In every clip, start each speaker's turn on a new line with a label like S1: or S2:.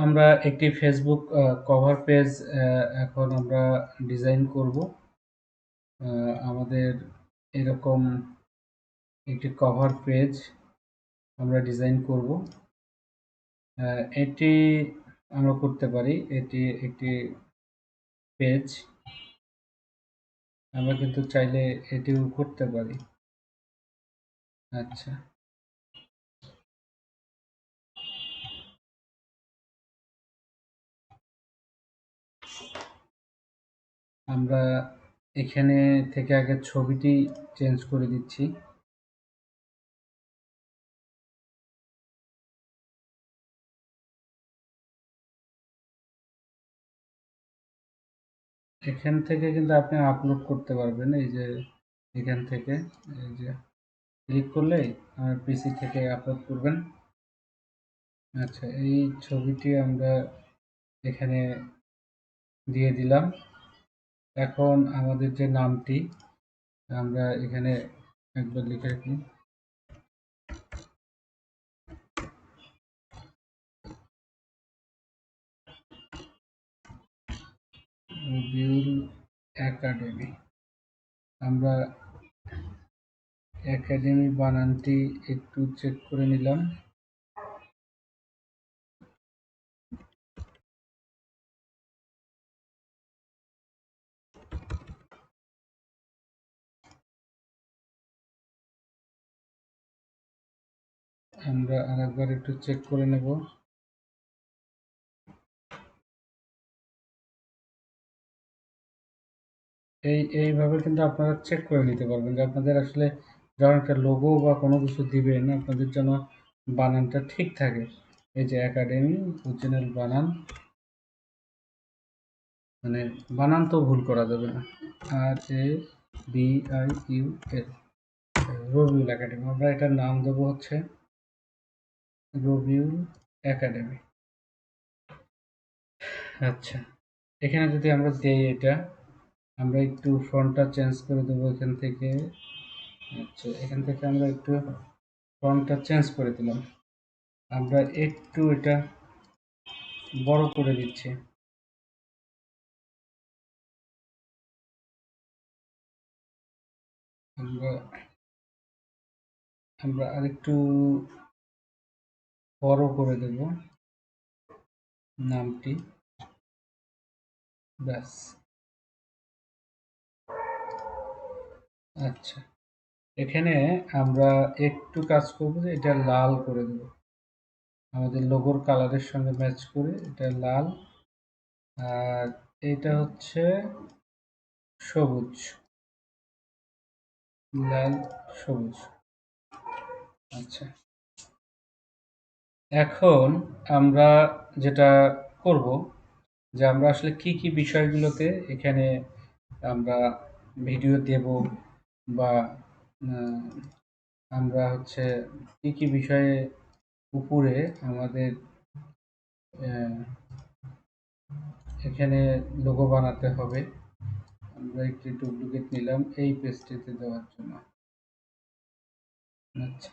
S1: আমরা একটি Facebook cover page এখন আমরা ডিজাইন করব। আমাদের এরকম একটি কভার পেজ আমরা ডিজাইন করব। এটি আমরা করতে পারি, এটি একটি পেজ, আমরা কিন্তু চাইলে এটিও করতে পারি। আচ্ছা, আমরা এখানে থেকে আগে ছবিটি চেঞ্জ করে দিচ্ছি। এখান থেকে কিন্তু আপনি আপলোড করতে পারবেন। এই যে এখান থেকে এই যে ক্লিক করলেই আমার পিসি থেকে আপলোড করবেন। আচ্ছা, এই ছবিটি আমরা এখানে দিয়ে দিলাম। এখন আমাদের যে নামটি আমরা এখানে একবার লিখে রাখি, রবিউল একাডেমি। আমরা একাডেমি বানানটি একটু চেক করে নিলাম। আমরা আরেকবার একটু চেক করে নেব। এইভাবে কিন্তু আপনারা চেক করে নিতে পারবেন যে আপনাদের আসলে যখন একটা লোগো বা কোনো কিছু দিবেন আপনাদের যেন বানানটা ঠিক থাকে। এই যে একাডেমি অরিজিনাল বানান, মানে বানান তো ভুল করা যাবে না। RABIUL, Rabiul academy. আমরা এটার নাম দেবো হচ্ছে রবিউল একাডেমি। আচ্ছা, এখানে যদি আমরা দেই এটা, আমরা একটু ফন্টটা চেঞ্জ করে দেবো এখান থেকে। আচ্ছা, এখান থেকে আমরা একটু ফন্টটা চেঞ্জ করে দিলাম। আমরা একটু এটা বড় করে দিচ্ছি। আমরা আমরা আরেকটু বড় করে দেব নামটি, ব্যাস। আচ্ছা, এখানে আমরা একটু কাজ করব যে এটা লাল করে দেব, আমাদের লোগোর কালারের সঙ্গে ম্যাচ করে এটা লাল, আর এটা হচ্ছে সবুজ, লাল সবুজ। আচ্ছা, এখন আমরা যেটা করব যে আমরা আসলে কি কি বিষয়গুলোতে এখানে আমরা ভিডিও দেব, বা আহ, আমরা হচ্ছে কি কি বিষয়ে উপরে আমাদের আহ, এখানে লোগো বানাতে হবে। আমরা একটি ডুপ্লিকেট নিলাম এই পেজটিতে দেওয়ার জন্য। আচ্ছা,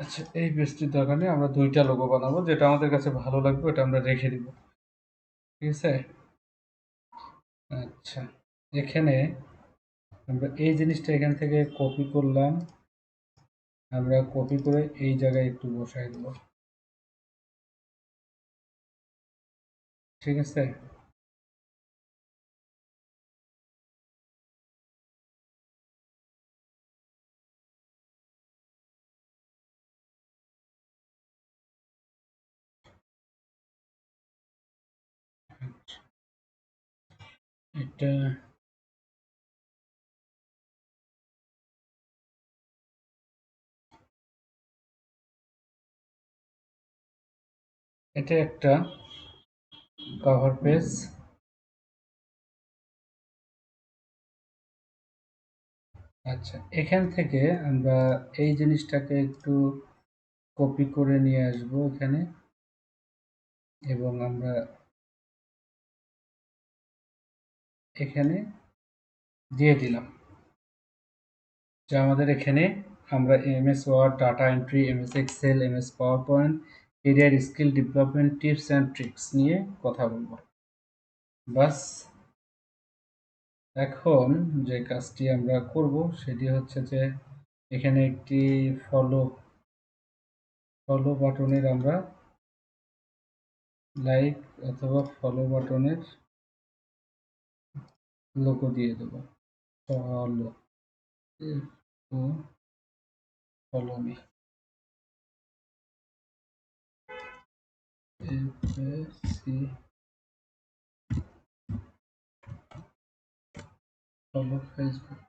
S1: আচ্ছা, এই পেজটির দরকার নেই, আমরা দুইটা লোগো বানাবো, যেটা আমাদের কাছে ভালো লাগবে ওটা আমরা রেখে দিব। ঠিক আছে। আচ্ছা, এখানে আমরা এই জিনিসটা এখান থেকে কপি করলাম, আমরা কপি করে এই জায়গায় একটু বসাই দেব। ঠিক আছে। এটা এটা একটা কভার পেজ। আচ্ছা, এখান থেকে আমরা এই জিনিসটাকে একটু কপি করে নিয়ে আসব এখানে, এবং আমরা এখানে দিয়ে দিলাম যে আমাদের এখানে আমরা MS Word, data entry, MS Excel, MS PowerPoint, career skill development, tips and tricks নিয়ে কথা বলবো। বাস, এখন যে কাজটি আমরা করব সেটি হচ্ছে যে এখানে একটি ফলো ফলো বাটনের আমরা লাইক অথবা ফলো বাটনের লোগো দিয়ে দেব। Follow, follow me, see, follow Facebook,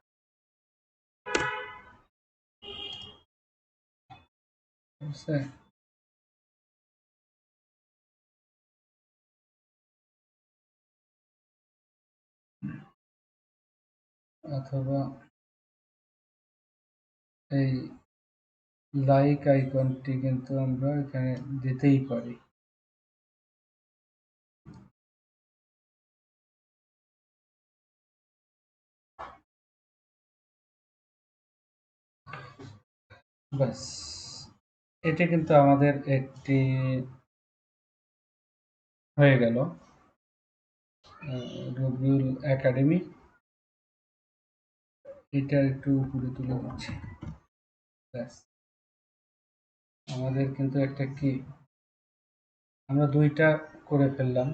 S1: বুঝছে? অথবা এই লাইক আইকনটি কিন্তু আমরা এখানে দিতেই পারি। ব্যাস, এটা কিন্তু আমাদের একটি হয়ে গেল রবিউল একাডেমি। এটা একটু উপরে তুলে দিচ্ছি। ব্যাস, আমাদের কিন্তু একটা কি, আমরা দুইটা করে ফেললাম।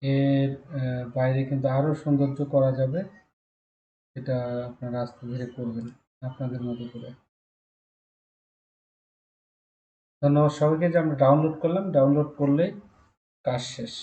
S1: এর বাইরে কিন্তু আরো সৌন্দর্য করা যাবে, এটা আপনারা আস্তে ধীরে করবেন আপনাদের মতো করে। ধন্যবাদ সবাইকে যে আমরা ডাউনলোড করলাম, ডাউনলোড করলে কাজ শেষ।